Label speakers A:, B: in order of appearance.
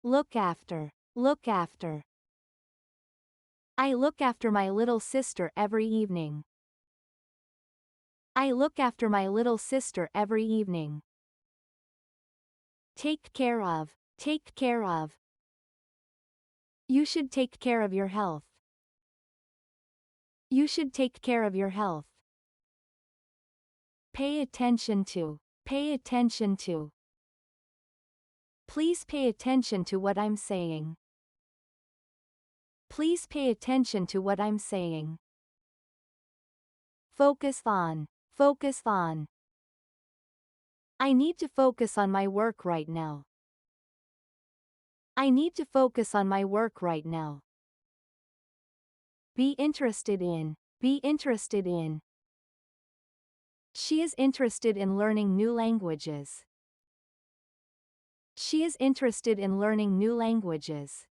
A: Look after. Look after. I look after my little sister every evening. I look after my little sister every evening. Take care of. Take care of. You should take care of your health. You should take care of your health. Pay attention to. Pay attention to. Please pay attention to what I'm saying. Please pay attention to what I'm saying. Focus on. Focus on. I need to focus on my work right now. I need to focus on my work right now. Be interested in. Be interested in. She is interested in learning new languages. She is interested in learning new languages.